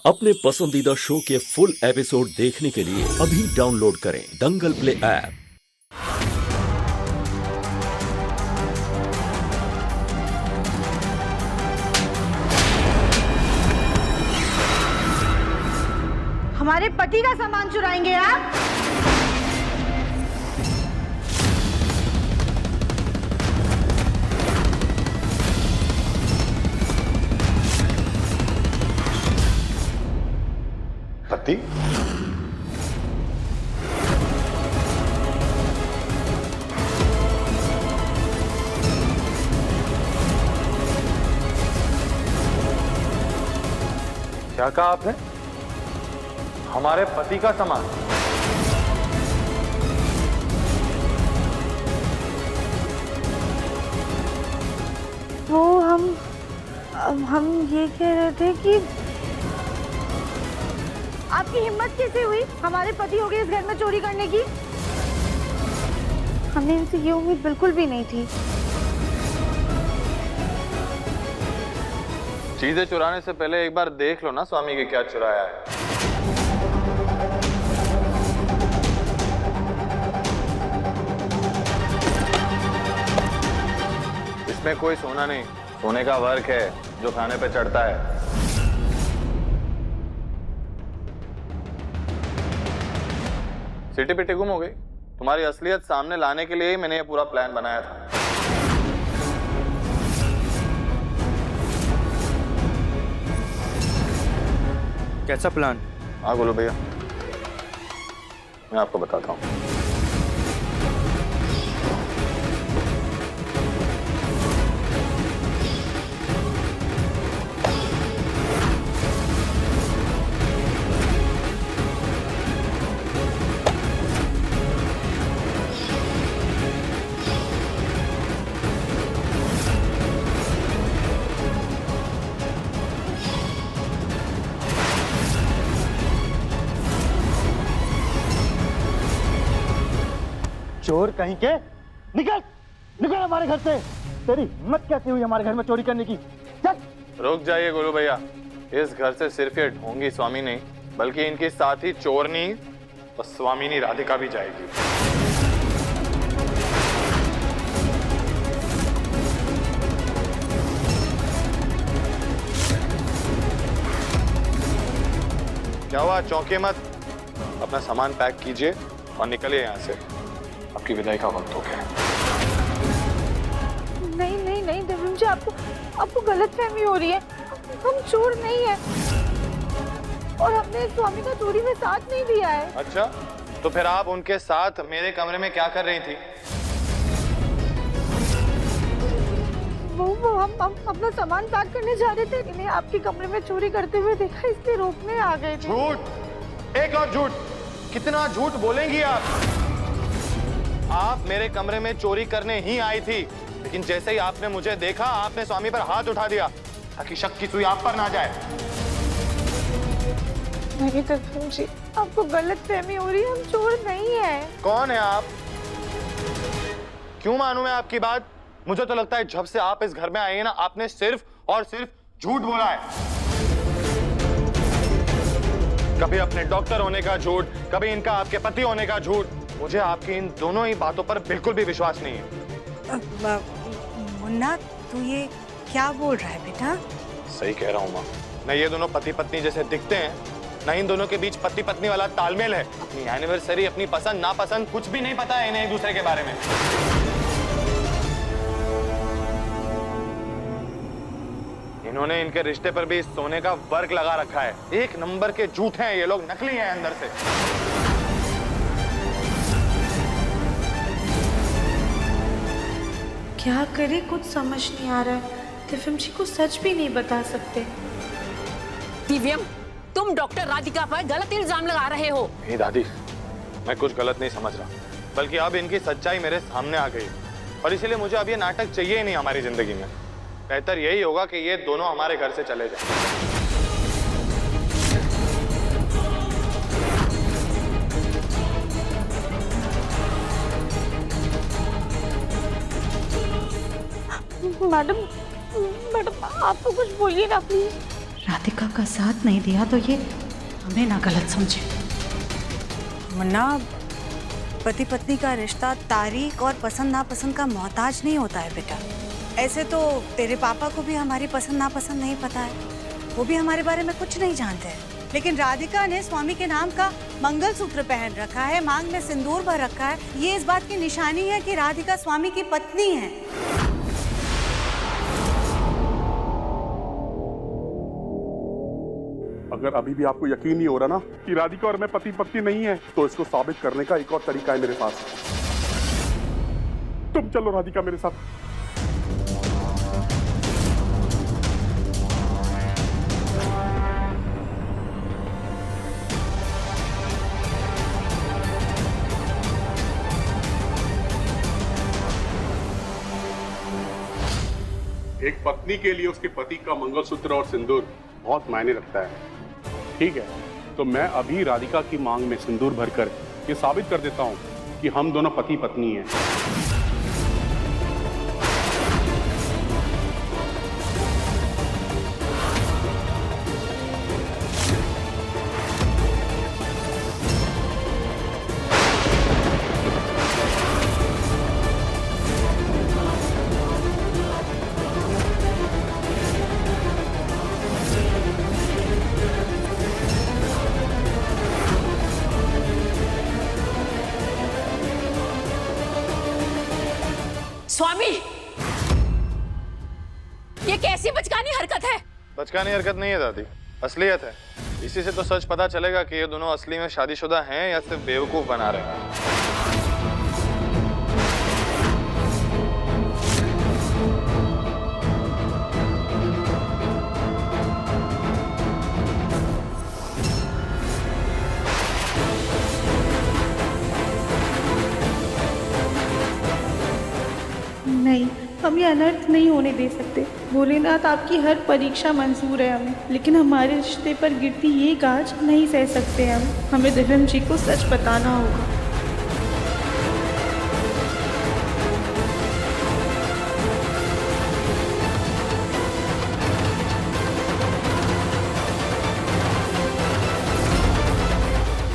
अपने पसंदीदा शो के फुल एपिसोड देखने के लिए अभी डाउनलोड करें दंगल प्ले ऐप। हमारे पति का सामान चुराएंगे आप? पति? क्या कहा आपने? हमारे पति का सामान? वो हम ये कह रहे थे कि आपकी हिम्मत कैसे हुई हमारे पति हो गए इस घर में चोरी करने की? हमें इनसे ये उम्मीद बिल्कुल भी नहीं थी। चीजें चुराने से पहले एक बार देख लो ना स्वामी के क्या चुराया है। इसमें कोई सोना नहीं, सोने का वर्क है जो खाने पे चढ़ता है। सिटी पिटी गुम हो गई। तुम्हारी असलियत सामने लाने के लिए ही मैंने ये पूरा प्लान बनाया था। कैसा प्लान? हाँ बोलो भैया, मैं आपको बताता हूँ। चोर कहीं के, निकल निकल हमारे घर से। तेरी हिम्मत कैसे हुई हमारे घर में चोरी करने की? चल। रुक जाइए गुरु भैया, इस घर से सिर्फ ये ढोंगी स्वामी नहीं बल्कि इनके साथ ही चोरनी और स्वामिनी राधिका भी जाएगी। क्या हुआ, चौंके मत। अपना सामान पैक कीजिए और निकलिए यहाँ से। आपकी विदाई का वक्त हो गया है। नहीं नहीं नहीं दिव्यम जी, आपको गलतफहमी हो रही है। हम चोर नहीं है और हमने स्वामी का चोरी में साथ नहीं दिया है। अच्छा, तो फिर आप उनके साथ मेरे कमरे में क्या कर रही थी? वो हम अपना सामान पैक करने जा रहे थे। इन्हें आपके कमरे में चोरी करते हुए देखा, इसलिए रोकने आ गए थे। झूठ, एक और झूठ। कितना झूठ बोलेंगी आप? आप मेरे कमरे में चोरी करने ही आई थी, लेकिन जैसे ही आपने मुझे देखा आपने स्वामी पर हाथ उठा दिया ताकि शक की सुई आप पर ना जाए। नहीं दिव्यम जी, आपको गलतफहमी हो रही है। हम चोर नहीं है। कौन है आप? क्यों मानूं मैं आपकी बात? मुझे तो लगता है जब से आप इस घर में आए हैं ना, आपने सिर्फ और सिर्फ झूठ बोला है। कभी अपने डॉक्टर होने का झूठ, कभी इनका आपके पति होने का झूठ। मुझे आपकी इन दोनों ही बातों पर बिल्कुल भी विश्वास नहीं है। मुन्ना, तू ये क्या बोल रहा है बेटा? सही कह रहा हूँ माँ। न ये दोनों पति पत्नी जैसे दिखते हैं, न इन दोनों के बीच पति पत्नी वाला तालमेल है। अपनी एनिवर्सरी, अपनी पसंद नापसंद कुछ भी नहीं पता है इन्हें एक दूसरे के बारे में। इन्होंने इनके रिश्ते पर भी सोने का वर्क लगा रखा है। एक नंबर के झूठ हैं ये लोग, नकली हैं अंदर से। क्या करे, कुछ समझ नहीं आ रहा है। दिव्यम जी को सच भी नहीं बता सकते। दिव्यम, तुम डॉक्टर राधिका पर गलत इल्जाम लगा रहे हो। नहीं दादी, मैं कुछ गलत नहीं समझ रहा, बल्कि अब इनकी सच्चाई मेरे सामने आ गई और इसीलिए मुझे अब ये नाटक चाहिए ही नहीं हमारी जिंदगी में। बेहतर यही होगा कि ये दोनों हमारे घर से चले जाएं। मैडम, मैडम आपको कुछ बोलिए ना प्लीज। राधिका का साथ नहीं दिया तो ये हमें ना गलत समझे। मुन्ना, पति पत्नी का रिश्ता तारीख और पसंद नापसंद का मोहताज नहीं होता है बेटा। ऐसे तो तेरे पापा को भी हमारी पसंद नापसंद नहीं पता है, वो भी हमारे बारे में कुछ नहीं जानते हैं। लेकिन राधिका ने स्वामी के नाम का मंगलसूत्र पहन रखा है, मांग में सिंदूर भर रखा है। ये इस बात की निशानी है कि राधिका स्वामी की पत्नी है। अगर अभी भी आपको यकीन नहीं हो रहा ना कि राधिका और मैं पति पत्नी नहीं है, तो इसको साबित करने का एक और तरीका है मेरे पास। तुम चलो राधिका मेरे साथ। एक पत्नी के लिए उसके पति का मंगलसूत्र और सिंदूर बहुत मायने रखता है। ठीक है, तो मैं अभी राधिका की मांग में सिंदूर भरकर ये साबित कर देता हूं कि हम दोनों पति पत्नी हैं। स्वामी, ये कैसी बचकानी हरकत है? बचकानी हरकत नहीं है दादी, असलियत है। इसी से तो सच पता चलेगा कि ये दोनों असली में शादीशुदा हैं या सिर्फ बेवकूफ बना रहे हैं। नहीं, हम ये अनर्थ नहीं होने दे सकते। भोलेनाथ आपकी हर परीक्षा मंजूर है हमें, लेकिन हमारे रिश्ते पर गिरती ये गाज नहीं सह सकते हम। हमें दिव्यम जी को सच बताना होगा।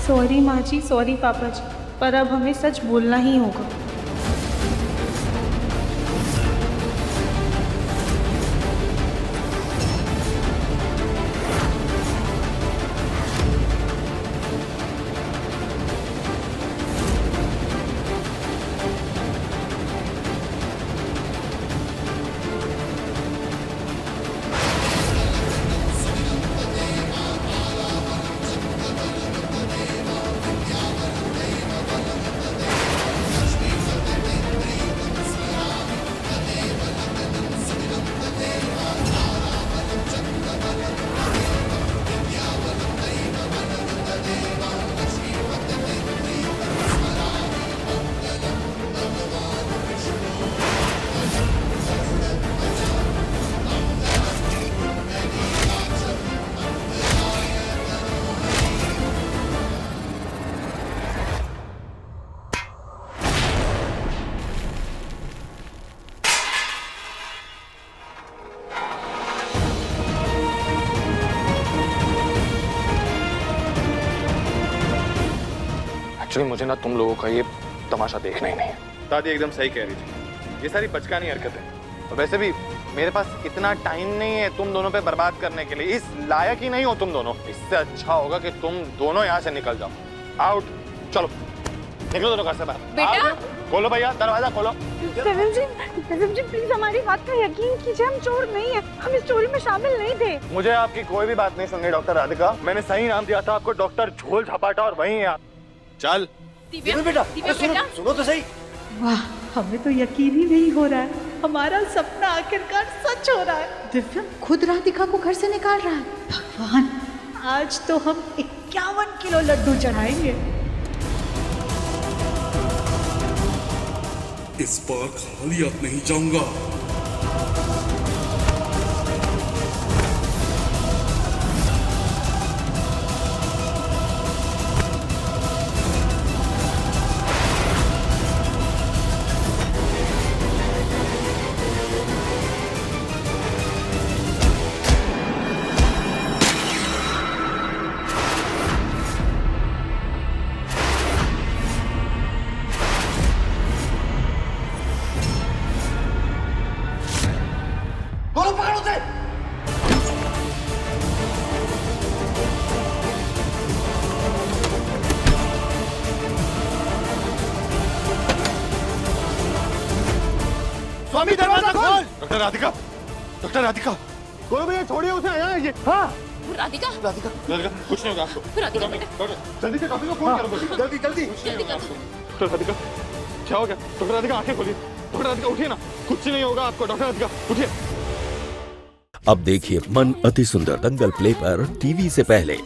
सॉरी माँ जी, सॉरी पापा जी, पर अब हमें सच बोलना ही होगा। एक्चुअली मुझे ना तुम लोगों का ये तमाशा देखना ही नहीं है। दादी एकदम सही कह रही थी, ये सारी बचकानी हरकत है। और वैसे भी मेरे पास इतना टाइम नहीं है तुम दोनों पे बर्बाद करने के लिए। इस लायक ही नहीं हो तुम दोनों। इससे अच्छा होगा कि तुम दोनों यहाँ से निकल जाओ। आउट, चलो निकलो दोनों घर से बाहर। बेटा, खोलो भैया, दरवाजा खोलो। दिव्यम जी प्लीज हमारी बात का यकीन कीजिए, हम चोर नहीं है, हम इस चोरी में शामिल नहीं थे। मुझे आपकी कोई भी बात नहीं सुननी डॉक्टर राधिका। मैंने सही नाम दिया था आपको, डॉक्टर झोल झपाटा, और वही है आप। चल बेटा, सुनो तो सही। वाह, हमें तो यकीन ही नहीं हो रहा है, हमारा सपना आखिरकार सच हो रहा है। दिव्यम खुद राधिका को घर से निकाल रहा है। भगवान, आज तो हम 51 किलो लड्डू चढ़ाएंगे। इस बार खाली हाथ नहीं जाऊंगा। डॉक्टर राधिका, डॉक्टर राधिका, कोई भैया छोड़िए उसे, आया है ये। हाँ राधिका, राधिका, राधिका, कुछ नहीं होगा आपको। राधिका बेटा, डॉक्टर, जल्दी से डॉक्टर को फोन करो, जल्दी जल्दी। डॉक्टर राधिका, क्या हो गया? डॉक्टर राधिका आंखें खोलिए। डॉक्टर राधिका उठिए ना, कुछ नहीं होगा आपको। डॉक्टर राधिका उठिए। अब देखिए मन अति सुंदर दंगल प्ले पर टीवी से पहले।